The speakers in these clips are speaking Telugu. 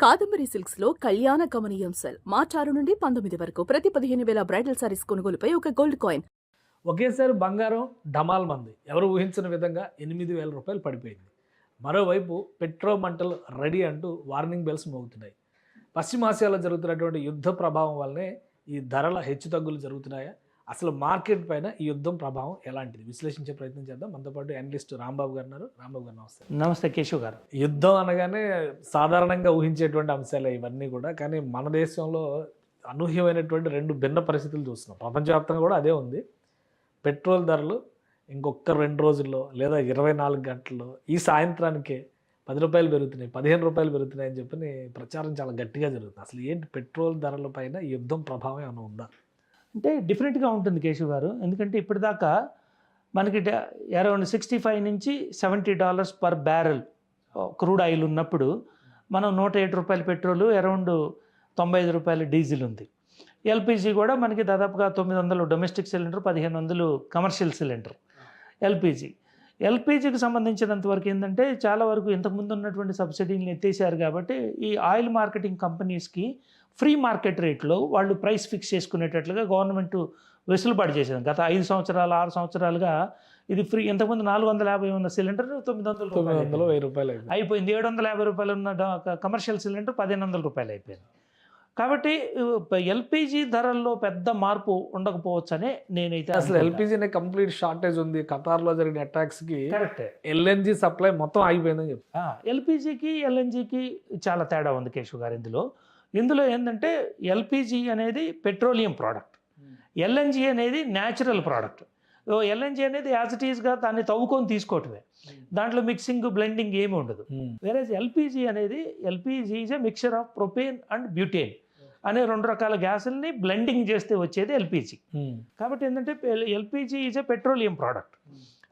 కాదంబరి సిల్క్స్ లో కళ్యాణ కమనీయం సెల్ మార్చి 6 నుండి 19 వరకు ప్రతి 15,000 బ్రైడల్ సారీస్ కొనుగోలుపై ఒక గోల్డ్ కాయిన్. ఒకేసారి బంగారం డమాల్ మంది ఎవరు ఊహించిన విధంగా 8,000 రూపాయలు పడిపోయింది. మరోవైపు పెట్రోల్ మంటలు రెడీ అంటూ వార్నింగ్ బెల్స్ మోగుతున్నాయి. పశ్చిమాసియాలో జరుగుతున్నటువంటి యుద్ధ ప్రభావం వల్లనే ఈ ధరల హెచ్చుతగ్గులు జరుగుతున్నాయా? అసలు మార్కెట్ పైన ఈ యుద్ధం ప్రభావం ఎలాంటిది మనతో ప్రయత్నం చేద్దాం. మనతో పాటు అనలిస్ట్ రాంబాబు గారు ఉన్నారు. రాంబాబు గారు నమస్తే. నమస్తే కేశవ్ గారు. యుద్ధం అనగానే సాధారణంగా ఊహించేటువంటి అంశాలే ఇవన్నీ కూడా. కానీ మన దేశంలో అనూహ్యమైనటువంటి రెండు భిన్న పరిస్థితులు చూస్తున్నాం. ప్రపంచవ్యాప్తంగా కూడా అదే ఉంది. పెట్రోల్ ధరలు ఇంకొక 2 రోజుల్లో లేదా 24 గంటల్లో ఈ సాయంత్రానికే 10 రూపాయలు పెరుగుతున్నాయి, 15 రూపాయలు పెరుగుతున్నాయి అని చెప్పి ప్రచారం చాలా గట్టిగా జరుగుతుంది. అసలు ఏంటి పెట్రోల్ ధరల పైన ఈ యుద్ధం ప్రభావం ఏమైనా ఉందా? అంటే డిఫరెంట్గా ఉంటుంది కేశవ్ గారు. ఎందుకంటే ఇప్పటిదాకా మనకి అరౌండ్ $65 నుంచి $70 పర్ బ్యారెల్ క్రూడ్ ఆయిల్ ఉన్నప్పుడు మనం 107 రూపాయల పెట్రోలు, అరౌండ్ 95 రూపాయల డీజిల్ ఉంది. ఎల్పిజి కూడా మనకి దాదాపుగా 900 డొమెస్టిక్ సిలిండర్, 1500 కమర్షియల్ సిలిండర్ ఎల్పిజికి సంబంధించినంత వరకు ఏంటంటే చాలా వరకు ఇంతకుముందు ఉన్నటువంటి సబ్సిడీలను ఎత్తేసారు. కాబట్టి ఈ ఆయిల్ మార్కెటింగ్ కంపెనీస్కి ఫ్రీ మార్కెట్ రేట్లో వాళ్ళు ప్రైస్ ఫిక్స్ చేసుకునేటట్లుగా గవర్నమెంట్ వెసులుబాటు చేసింది. గత 5 సంవత్సరాలు 6 సంవత్సరాలుగా ఇది ఫ్రీ. ఇంతకుముందు 450 ఉన్న సిలిండర్ 900 రూపాయలు అయిపోయింది. 750 రూపాయలు ఉన్న కమర్షియల్ సిలిండర్ 1500 రూపాయలు అయిపోయింది. కాబట్టి ఎల్పిజి ధరల్లో పెద్ద మార్పు ఉండకపోవచ్చనే నేనైతే. అసలు ఎల్పిజినే కంప్లీట్ షార్టేజ్ ఉంది. ఖతార్లో జరిగిన అటాక్స్కి కరెక్ట్ ఎల్ఎన్జి సప్లై మొత్తం ఆగిపోయిందని చెప్పి. ఎల్పిజికి ఎల్ఎన్జికి చాలా తేడా ఉంది కేశవ్ గారు. ఇందులో ఏంటంటే ఎల్పిజి అనేది పెట్రోలియం ప్రోడక్ట్, ఎల్ఎన్జి అనేది న్యాచురల్ ప్రోడక్ట్. ఎల్ఎన్జి అనేది యాజ్ ఇట్ ఈస్గా దాన్ని తవ్వుకొని తీసుకోవటమే, దాంట్లో మిక్సింగ్ బ్లెండింగ్ ఏమి ఉండదు. వేరే LPG is a mixture of propane and butane అనే 2 రకాల గ్యాసుల్ని బ్లెండింగ్ చేస్తే వచ్చేది ఎల్పిజి. కాబట్టి ఏంటంటే LPG is a petroleum product.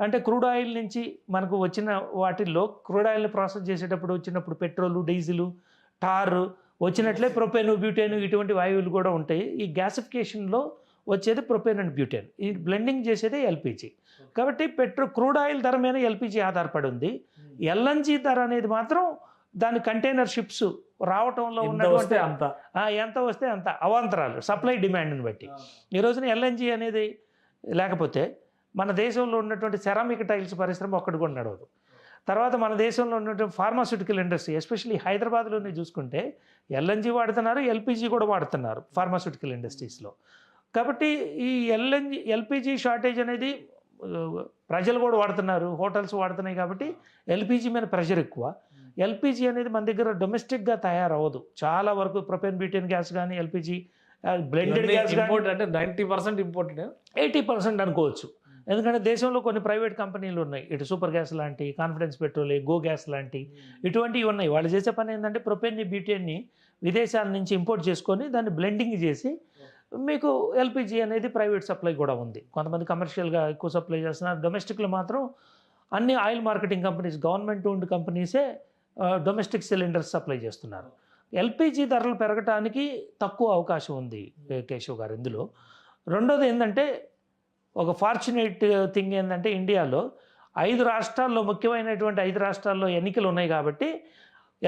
అంటే క్రూడ్ ఆయిల్ నుంచి మనకు వచ్చిన వాటిల్లో క్రూడ్ ఆయిల్ని ప్రాసెస్ చేసేటప్పుడు వచ్చినప్పుడు పెట్రోలు, డీజిలు, టార్ వచ్చినట్లే ప్రొపేను, బ్యూటేను ఇటువంటి వాయువులు కూడా ఉంటాయి. ఈ గ్యాసిఫికేషన్లో వచ్చేది ప్రొపేన్ అండ్ బ్యూటేన్. ఈ బ్లెండింగ్ చేసేది ఎల్పిజి. కాబట్టి క్రూడ్ ఆయిల్ ధర మీద ఎల్పిజి ఆధారపడి ఉంది. ఎల్ఎన్జి ధర అనేది మాత్రం దాని కంటైనర్ షిప్స్ రావటంలో ఉన్నటువంటి ఎంత వస్తే అంత అవాంతరాలు, సప్లై డిమాండ్ని బట్టి. ఈ రోజున ఎల్ఎన్జి అనేది లేకపోతే మన దేశంలో ఉన్నటువంటి సెరామిక్ టైల్స్ పరిశ్రమ ఒక్కటి కూడా నడవదు. తర్వాత మన దేశంలో ఉన్నటువంటి ఫార్మాస్యూటికల్ ఇండస్ట్రీ, ఎస్పెషల్లీ హైదరాబాద్లోనే చూసుకుంటే ఎల్ఎన్జి వాడుతున్నారు, ఎల్పిజి కూడా వాడుతున్నారు ఫార్మాస్యూటికల్ ఇండస్ట్రీస్లో. కాబట్టి ఈ ఎల్పిజి షార్టేజ్ అనేది ప్రజలు కూడా వాడుతున్నారు, హోటల్స్ వాడుతున్నాయి. కాబట్టి ఎల్పిజి మీద ప్రెషర్ ఎక్కువ. ఎల్పిజి అనేది మన దగ్గర డొమెస్టిక్గా తయారవ్వదు. చాలా వరకు ప్రొపేన్, బ్యూటేన్ గ్యాస్ కానీ ఎల్పిజి బ్లెండెడ్ గ్యాస్ అంటే 90% ఇంపోర్టెడ్, 80% అనుకోవచ్చు. ఎందుకంటే దేశంలో కొన్ని ప్రైవేట్ కంపెనీలు ఉన్నాయి, ఇటు సూపర్ గ్యాస్ లాంటి, కాన్ఫిడెన్స్ పెట్రోల్, గో గ్యాస్ లాంటి ఇటువంటివి ఉన్నాయి. వాళ్ళు చేసే పని ఏంటంటే ప్రొపేన్ని, బ్యూటేన్ని విదేశాల నుంచి ఇంపోర్ట్ చేసుకొని దాన్ని బ్లెండింగ్ చేసి మీకు ఎల్పిజి అనేది ప్రైవేట్ సప్లై కూడా ఉంది. కొంతమంది కమర్షియల్గా ఎక్కువ సప్లై చేస్తున్నారు. డొమెస్టిక్లో మాత్రం అన్ని oil marketing companies, government owned కంపెనీసే డొమెస్టిక్ సిలిండర్స్ సప్లై చేస్తున్నారు. ఎల్పిజి ధరలు పెరగటానికి తక్కువ అవకాశం ఉంది కేశవ్ గారు. ఇందులో రెండోది ఏంటంటే ఒక ఫార్చునేట్ థింగ్ ఏంటంటే ఇండియాలో 5 రాష్ట్రాల్లో, ముఖ్యమైనటువంటి 5 రాష్ట్రాల్లో ఎన్నికలు ఉన్నాయి. కాబట్టి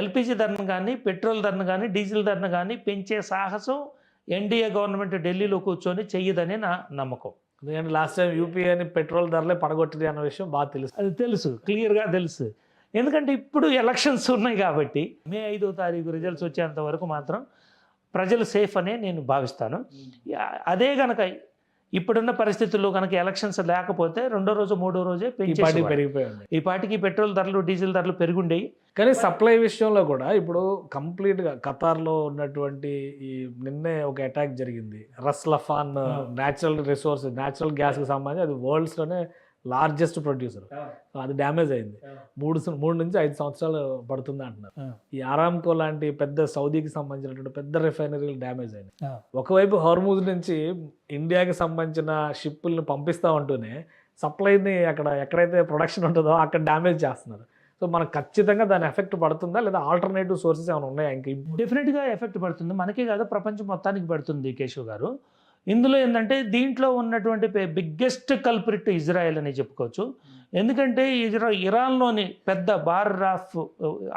ఎల్పిజి ధరను కానీ, పెట్రోల్ ధరను కానీ, డీజిల్ ధరను కానీ పెంచే సాహసం ఎన్డీఏ గవర్నమెంట్ ఢిల్లీలో కూర్చొని చెయ్యదని నా నమ్మకం. ఎందుకంటే లాస్ట్ టైం యూపీఏని పెట్రోల్ ధరలే పడగొట్టింది అన్న విషయం బాగా తెలుసు. అది తెలుసు, క్లియర్గా తెలుసు. ఎందుకంటే ఇప్పుడు ఎలక్షన్స్ ఉన్నాయి కాబట్టి మే 5వ తారీఖు రిజల్ట్స్ వచ్చేంత వరకు మాత్రం ప్రజలు సేఫ్ అనే నేను భావిస్తాను. అదే కనుక ఇప్పుడున్న పరిస్థితుల్లో కనుక ఎలక్షన్స్ లేకపోతే 2వ రోజు 3వ రోజే పెరిగిపోయింది. ఈ పాటికి పెట్రోల్ ధరలు, డీజిల్ ధరలు పెరుగుండేవి. కానీ సప్లై విషయంలో కూడా ఇప్పుడు కంప్లీట్గా ఖతార్లో ఉన్నటువంటి ఈ నిన్నే ఒక అటాక్ జరిగింది. రస్ లఫాన్ న్యాచురల్ గ్యాస్కి సంబంధించి అది వరల్డ్స్లోనే లార్జెస్ట్ ప్రొడ్యూసర్. అది డ్యామేజ్ అయింది. 3 నుంచి 5 సంవత్సరాలు పడుతుంది అంటున్నారు. ఈ ఆరామ్కో లాంటి పెద్ద సౌదీకి సంబంధించినటువంటి పెద్ద రిఫైనరీలు డ్యామేజ్ అయింది. ఒకవైపు హోర్ముజ్ నుంచి ఇండియాకి సంబంధించిన షిప్పుల్ని పంపిస్తూ ఉంటూనే సప్లైని అక్కడ ఎక్కడైతే ప్రొడక్షన్ ఉంటుందో అక్కడ డ్యామేజ్ చేస్తున్నారు. సో మనకు ఖచ్చితంగా దాని ఎఫెక్ట్ పడుతుందా, లేదా ఆల్టర్నేటివ్ సోర్సెస్ ఏమైనా ఉన్నాయా? ఇంకా డెఫినెట్గా ఎఫెక్ట్ పడుతుంది. మనకే కాదు, ప్రపంచం మొత్తానికి పడుతుంది కేశవ్ గారు. ఇందులో ఏంటంటే దీంట్లో ఉన్నటువంటి బిగ్గెస్ట్ కల్ప్రిట్ ఇజ్రాయెల్ అని చెప్పుకోవచ్చు. ఎందుకంటే ఇరాన్లోని పెద్ద bar of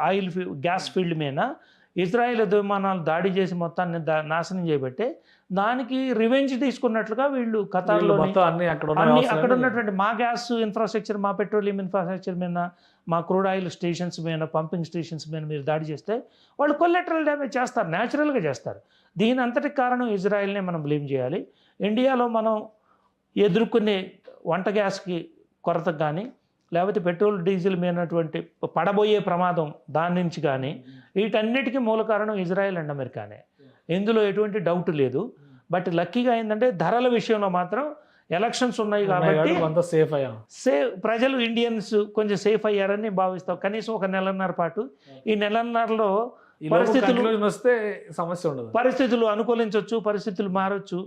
oil gas field మీద ఇజ్రాయెల్ విమానాలు దాడి చేసి మొత్తాన్ని నాశనం చేయబట్టే దానికి రివెంజ్ తీసుకున్నట్లుగా వీళ్ళు ఖతార్లో మొత్తం అన్ని అక్కడ ఉన్న అన్ని వ్యవస్థలన్నీ- అక్కడ ఉన్నటువంటి మా గ్యాస్ ఇన్ఫ్రాస్ట్రక్చర్, మా పెట్రోలియం ఇన్ఫ్రాస్ట్రక్చర్ మీద, మా క్రూడ్ ఆయిల్ స్టేషన్స్ మీద, పంపింగ్ స్టేషన్స్ మీద మీరు దాడి చేస్తే వాళ్ళు కొలెటరల్ డ్యామేజ్ చేస్తారు, న్యాచురల్గా చేస్తారు. దీని అంతటికి కారణం ఇజ్రాయెల్నే మనం బ్లేమ్ చేయాలి. ఇండియాలో మనం ఎదుర్కొనే వంట గ్యాస్కి కొరత కానీ, లేకపోతే పెట్రోల్ డీజిల్ మీదటువంటి పడబోయే ప్రమాదం దాని నుంచి కానీ, వీటన్నిటికీ మూల కారణం ఇజ్రాయెల్ అండ్ అమెరికానే. ఇందులో ఎటువంటి డౌట్ లేదు. బట్ లక్కీగా ఏంటంటే ధరల విషయంలో మాత్రం ఎలక్షన్స్ ఉన్నాయి కాబట్టి కొంత సేఫ్ అయ్యాం. ప్రజలు ఇండియన్స్ కొంచెం సేఫ్ అయ్యారని భావిస్తాం. కనీసం ఒక నెలన్నర పాటు. ఈ నెలన్నరలో వస్తే సమస్య ఉండదు, పరిస్థితులు అనుకూలించవచ్చు, పరిస్థితులు మారచ్చు.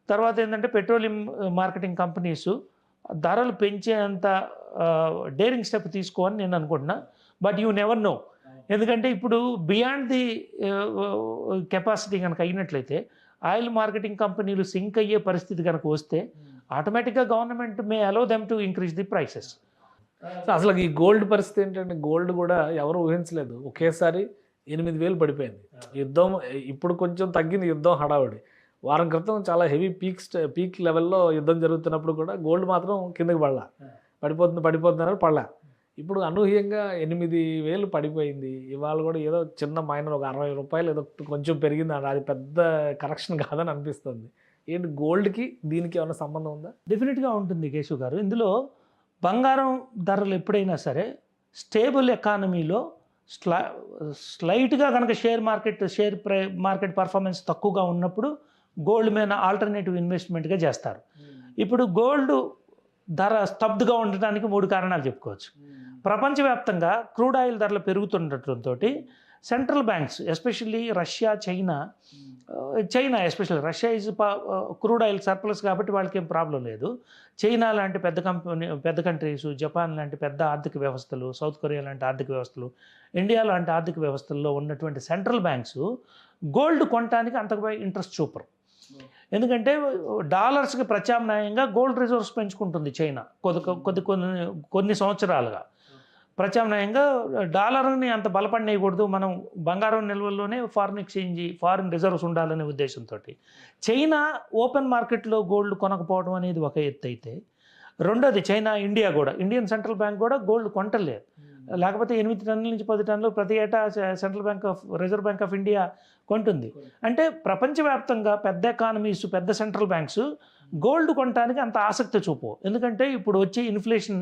తర్వాత ఏంటంటే పెట్రోలియం మార్కెటింగ్ కంపెనీస్ ధరలు పెంచేంత డేరింగ్ స్టెప్ తీసుకోవని నేను అనుకుంటున్నా. But you never know. ఎందుకంటే ఇప్పుడు బియాండ్ ది కెపాసిటీ కనుక అయినట్లయితే ఆయిల్ మార్కెటింగ్ కంపెనీలు సింక్ అయ్యే పరిస్థితి కనుక వస్తే ఆటోమేటిక్గా government may allow them to increase the prices. అసలు ఈ గోల్డ్ పరిస్థితి ఏంటంటే, గోల్డ్ కూడా ఎవరు ఊహించలేదు, ఒకేసారి 8,000 పడిపోయింది. యుద్ధం ఇప్పుడు కొంచెం తగ్గింది, యుద్ధం హడావుడి. వారం క్రితం చాలా హెవీ పీక్ లెవెల్లో యుద్ధం జరుగుతున్నప్పుడు కూడా గోల్డ్ మాత్రం కిందకి పడిపోతున్నారు పడలా. ఇప్పుడు అనూహ్యంగా 8,000 పడిపోయింది. ఇవాళ కూడా ఏదో చిన్న మైనర్ ఒక 60 రూపాయలు ఏదో కొంచెం పెరిగింది, అది పెద్ద కరెక్షన్ కాదని అనిపిస్తుంది. ఏంటి గోల్డ్కి దీనికి ఏమైనా సంబంధం ఉందా? డెఫినెట్గా ఉంటుంది కేశవ్ గారు. ఇందులో బంగారం ధరలు ఎప్పుడైనా సరే స్టేబుల్ ఎకానమీలో స్లైట్గా కనుక షేర్ మార్కెట్ పర్ఫార్మెన్స్ తక్కువగా ఉన్నప్పుడు గోల్డ్ మీద ఆల్టర్నేటివ్ ఇన్వెస్ట్మెంట్గా చేస్తారు. ఇప్పుడు గోల్డ్ ధర స్తబ్దుగా ఉండటానికి 3 కారణాలు చెప్పుకోవచ్చు. ప్రపంచవ్యాప్తంగా క్రూడ్ ఆయిల్ ధరలు పెరుగుతుండటంతో central banks, especially Russia, China especially Russia is crude oil surplus కాబట్టి వాళ్ళకి ఏం ప్రాబ్లం లేదు. చైనా లాంటి పెద్ద కంట్రీస్, జపాన్ లాంటి పెద్ద ఆర్థిక వ్యవస్థలు, సౌత్ కొరియా లాంటి ఆర్థిక వ్యవస్థలు, ఇండియా లాంటి ఆర్థిక వ్యవస్థల్లో ఉన్నటువంటి సెంట్రల్ బ్యాంక్స్ గోల్డ్ కొనడానికి అంతకు ఇంట్రెస్ట్ చూపరు. ఎందుకంటే డాలర్స్కి ప్రత్యామ్నాయంగా గోల్డ్ రిజర్వ్స్ పెంచుకుంటుంది చైనా కొన్ని సంవత్సరాలుగా. ప్రత్యామ్నాయంగా డాలర్ని అంత బలపడనేయకూడదు, మనం బంగారం నిల్వల్లోనే ఫారిన్ రిజర్వ్స్ ఉండాలనే ఉద్దేశంతో చైనా ఓపెన్ మార్కెట్లో గోల్డ్ కొనకపోవడం అనేది ఒక ఎత్తు అయితే, రెండోది ఇండియన్ సెంట్రల్ బ్యాంక్ కూడా గోల్డ్ కొంటలేదు. లేకపోతే 8 టన్నుల నుంచి 10 టన్నులు ప్రతి ఏటా రిజర్వ్ బ్యాంక్ ఆఫ్ ఇండియా కొంటుంది. అంటే ప్రపంచవ్యాప్తంగా పెద్ద ఎకానమీస్, పెద్ద సెంట్రల్ బ్యాంక్స్ గోల్డ్ కొనడానికి అంత ఆసక్తి చూపవు. ఎందుకంటే ఇప్పుడు వచ్చే ఇన్ఫ్లేషన్,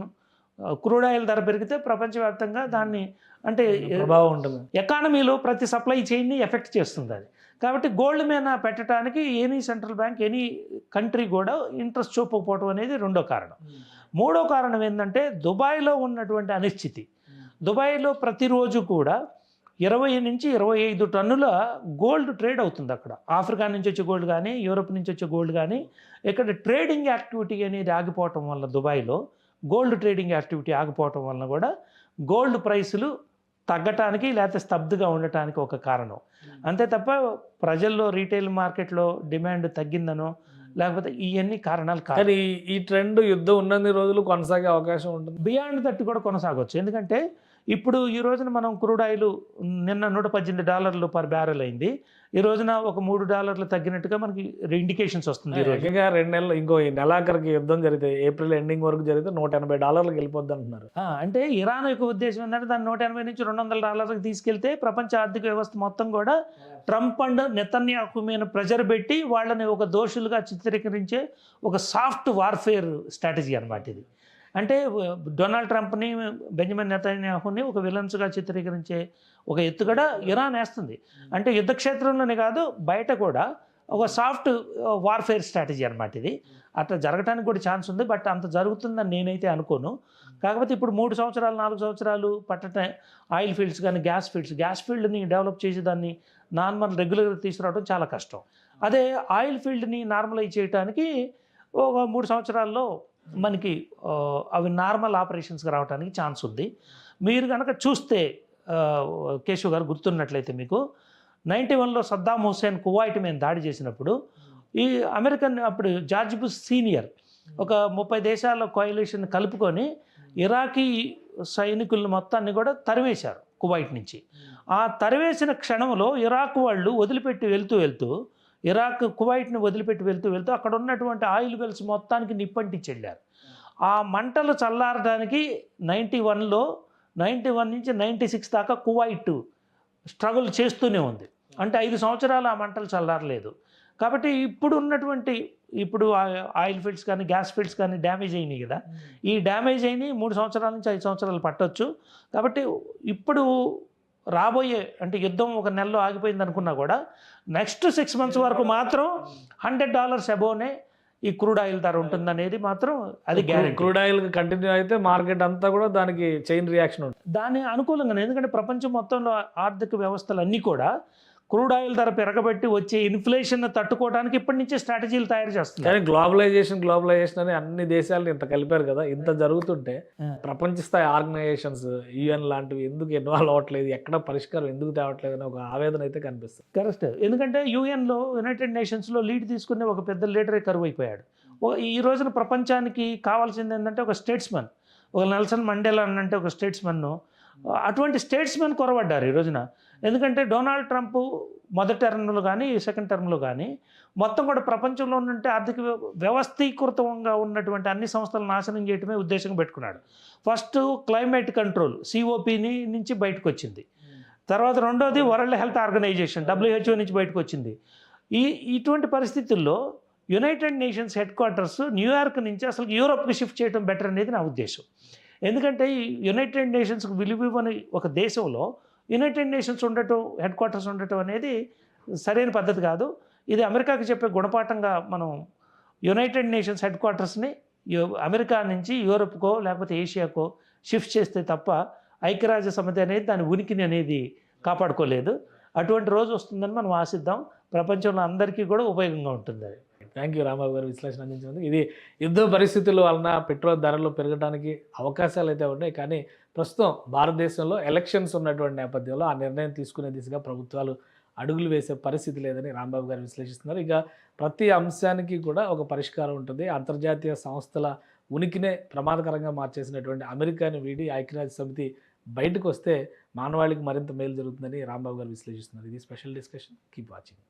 క్రూడ్ ఆయిల్ ధర పెరిగితే ప్రపంచవ్యాప్తంగా దాన్ని అంటే ప్రభావం ఉంటుంది, ఎకానమీలో ప్రతి సప్లై చైన్ని ఎఫెక్ట్ చేస్తుంది అది. కాబట్టి గోల్డ్ మీద పెట్టడానికి any central bank, any country కూడా ఇంట్రెస్ట్ చూపకపోవడం అనేది రెండో కారణం. మూడో కారణం ఏంటంటే దుబాయ్లో ఉన్నటువంటి అనిశ్చితి. దుబాయ్లో ప్రతిరోజు కూడా 20 నుంచి 25 టన్నుల గోల్డ్ ట్రేడ్ అవుతుంది అక్కడ. ఆఫ్రికా నుంచి వచ్చే గోల్డ్ కానీ, యూరోప్ నుంచి వచ్చే గోల్డ్ కానీ, ఇక్కడ ట్రేడింగ్ యాక్టివిటీ అనేది ఆగిపోవటం వల్ల, దుబాయ్లో గోల్డ్ ట్రేడింగ్ యాక్టివిటీ ఆగిపోవటం వలన కూడా గోల్డ్ ప్రైసులు తగ్గటానికి లేకపోతే స్తబ్దుగా ఉండటానికి ఒక కారణం. అంతే తప్ప ప్రజల్లో రీటైల్ మార్కెట్లో డిమాండ్ తగ్గిందనో లేకపోతే ఇవన్నీ కారణాలు కాదు. కానీ ఈ ట్రెండ్ యుద్ధం ఉన్నన్ని రోజులు కొనసాగే అవకాశం ఉంటుంది, బియాండ్ దట్ కూడా కొనసాగవచ్చు. ఎందుకంటే ఇప్పుడు ఈ రోజున మనం క్రూడ్ ఆయిల్ నిన్న $118 పర్ బ్యారెల్ అయింది. ఈ రోజున ఒక $3 తగ్గినట్టుగా మనకి ఇండికేషన్స్ వస్తుంది. ఈ రోజు 2 నెలలు, ఇంకో ఈ నెలాఖరికి యుద్ధం జరిగితే ఏప్రిల్ ఎండింగ్ వరకు జరిగితే $180 వెళ్ళిపోద్ది అంటున్నారు. అంటే ఇరాన్ యొక్క ఉద్దేశం ఏంటంటే దాన్ని $180 నుంచి $200 తీసుకెళ్తే ప్రపంచ ఆర్థిక వ్యవస్థ మొత్తం కూడా ట్రంప్ అండ్ నెతన్యాహు మీద ప్రెజర్ పెట్టి వాళ్ళని ఒక దోషులుగా చిత్రీకరించే ఒక సాఫ్ట్ వార్ఫేర్ స్ట్రాటజీ అన్నమాట ఇది. అంటే డొనాల్డ్ ట్రంప్ని, బెంజమిన్ నెతన్యాహుని ఒక విలన్స్గా చిత్రీకరించే ఒక ఎత్తుగడ ఇరాన్ వేస్తుంది. అంటే యుద్ధ క్షేత్రంలోనే కాదు, బయట కూడా ఒక సాఫ్ట్ వార్ఫేర్ స్ట్రాటజీ అన్నమాట ఇది. అట్లా జరగడానికి కూడా ఛాన్స్ ఉంది. బట్ అంత జరుగుతుందని నేనైతే అనుకోను. కాకపోతే ఇప్పుడు 3 సంవత్సరాలు 4 సంవత్సరాలు పట్టట ఆయిల్ ఫీల్డ్స్ కానీ గ్యాస్ ఫీల్డ్ని డెవలప్ చేసి దాన్ని నార్మల్ రెగ్యులర్గా తీసుకురావడం చాలా కష్టం. అదే ఆయిల్ ఫీల్డ్ని నార్మలైజ్ చేయడానికి ఒక 3 సంవత్సరాల్లో మనకి అవి నార్మల్ ఆపరేషన్స్కి రావడానికి ఛాన్స్ ఉంది. మీరు కనుక చూస్తే కేశవ్ గారు గుర్తున్నట్లయితే మీకు 91లో సద్దాం హుస్సేన్ కువైట్ మీద దాడి చేసినప్పుడు ఈ అమెరికన్ అప్పుడు జార్జ్ బుష్ సీనియర్ ఒక 30 దేశాల కోయలేషన్ కలుపుకొని ఇరాకీ సైనికులను మొత్తాన్ని కూడా తరివేశారు కువైట్ నుంచి. ఆ తరివేసిన క్షణంలో ఇరాక్ వాళ్ళు వదిలిపెట్టి వెళ్తూ ఇరాక్ కువైట్ని వదిలిపెట్టి వెళ్తూ అక్కడ ఉన్నటువంటి ఆయిల్ వెల్స్ మొత్తానికి నిప్పంటించి వెళ్ళారు. ఆ మంటలు చల్లారడానికి 91 నుంచి 96 దాకా కువైట్ స్ట్రగుల్ చేస్తూనే ఉంది. అంటే 5 సంవత్సరాలు ఆ మంటలు చల్లారలేదు. కాబట్టి ఇప్పుడు ఆయిల్ ఫీల్డ్స్ కానీ గ్యాస్ ఫీల్డ్స్ కానీ డ్యామేజ్ అయినాయి కదా. ఈ డ్యామేజ్ అయినాయి 3 సంవత్సరాల నుంచి 5 సంవత్సరాలు పట్టొచ్చు. కాబట్టి ఇప్పుడు రాబోయే అంటే యుద్ధం ఒక నెలలో ఆగిపోయింది అనుకున్నా కూడా నెక్స్ట్ 6 months వరకు మాత్రం $100 అబోవ్నే ఈ క్రూడ్ ఆయిల్ ధర ఉంటుందనేది మాత్రం అది గ్యారెంటీ. క్రూడ్ ఆయిల్ కంటిన్యూ అయితే మార్కెట్ అంతా కూడా దానికి చైన్ రియాక్షన్ ఉంటుంది. దాని అనుకూలంగానే, ఎందుకంటే ప్రపంచం మొత్తంలో ఆర్థిక వ్యవస్థలు అన్నీ కూడా క్రూడ్ ఆయిల్ ధర పెరగబెట్టి వచ్చే ఇన్ఫ్లేషన్ తట్టుకోవడానికి ఇప్పటి నుంచే స్ట్రాటజీలు తయారు చేస్తున్నారు. కానీ గ్లోబలైజేషన్ అని అన్ని దేశాలను ఇంత కలిపారు కదా. ఇంత జరుగుతుంటే ప్రపంచ స్థాయి ఆర్గనైజేషన్స్ UN లాంటివి ఎందుకు ఇన్వాల్వ్ అవ్వట్లేదు, ఎక్కడ పరిష్కారం ఎందుకు తేవట్లేదు అని ఒక ఆవేదన అయితే కనిపిస్తుంది. కరెక్ట్. ఎందుకంటే యుఎన్లో యునైటెడ్ నేషన్స్లో లీడ్ తీసుకునే ఒక పెద్ద లీడరే కరువు అయిపోయాడు. ఈ రోజున ప్రపంచానికి కావాల్సింది ఏంటంటే ఒక స్టేట్స్మన్, ఒక నెల్సన్ మండేలా అంటే ఒక స్టేట్స్మన్ను. అటువంటి స్టేట్స్మెన్ కొరవడ్డారు ఈ రోజున. ఎందుకంటే డొనాల్డ్ ట్రంప్ మొదటి టర్మ్లో కానీ సెకండ్ టర్మ్లో కానీ మొత్తం కూడా ప్రపంచంలో ఉన్నట్టు ఆర్థిక వ్యవస్థీకృతంగా ఉన్నటువంటి అన్ని సంస్థలను నాశనం చేయడమే ఉద్దేశంగా పెట్టుకున్నాడు. ఫస్ట్ క్లైమేట్ కంట్రోల్ COPని నుంచి బయటకు వచ్చింది. తర్వాత రెండోది వరల్డ్ హెల్త్ ఆర్గనైజేషన్ WHO నుంచి బయటకు వచ్చింది. ఇటువంటి పరిస్థితుల్లో United nations head quarters New York నుంచి అసలు యూరోప్కి షిఫ్ట్ చేయడం బెటర్ అనేది నా ఉద్దేశం. ఎందుకంటే ఈ యునైటెడ్ నేషన్స్కి విలువివ్వని ఒక దేశంలో యునైటెడ్ నేషన్స్ ఉండటం, హెడ్ క్వార్టర్స్ ఉండటం అనేది సరైన పద్ధతి కాదు. ఇది అమెరికాకి చెప్పే గుణపాఠంగా మనం యునైటెడ్ నేషన్స్ హెడ్ క్వార్టర్స్ని అమెరికా నుంచి యూరోప్కో లేకపోతే ఏషియాకో షిఫ్ట్ చేస్తే తప్ప ఐక్యరాజ్య సమితి అనేది దాని ఉనికిని అనేది కాపాడుకోలేదు. అటువంటి రోజు వస్తుందని మనం ఆశిద్దాం. ప్రపంచంలో అందరికీ కూడా ఉపయోగంగా ఉంటుంది. థ్యాంక్ యూ రాంబాబు గారు విశ్లేషణ అందించినందుకు. ఇది యుద్ధ పరిస్థితుల వలన పెట్రోల్ ధరలు పెరగడానికి అవకాశాలు అయితే ఉన్నాయి. కానీ ప్రస్తుతం భారతదేశంలో ఎలక్షన్స్ ఉన్నటువంటి నేపథ్యంలో ఆ నిర్ణయం తీసుకునే దిశగా ప్రభుత్వాలు అడుగులు వేసే పరిస్థితి లేదని రాంబాబు గారు విశ్లేషిస్తున్నారు. ఇక ప్రతి అంశానికి కూడా ఒక పరిష్కారం ఉంటుంది. అంతర్జాతీయ సంస్థల ఉనికినే ప్రమాదకరంగా మార్చేసినటువంటి అమెరికాని వీడి ఐక్యరాజ్య సమితి బయటకు వస్తే మానవాళికి మరింత మేలు జరుగుతుందని రాంబాబు గారు విశ్లేషిస్తున్నారు. ఇది స్పెషల్ డిస్కషన్. Keep watching.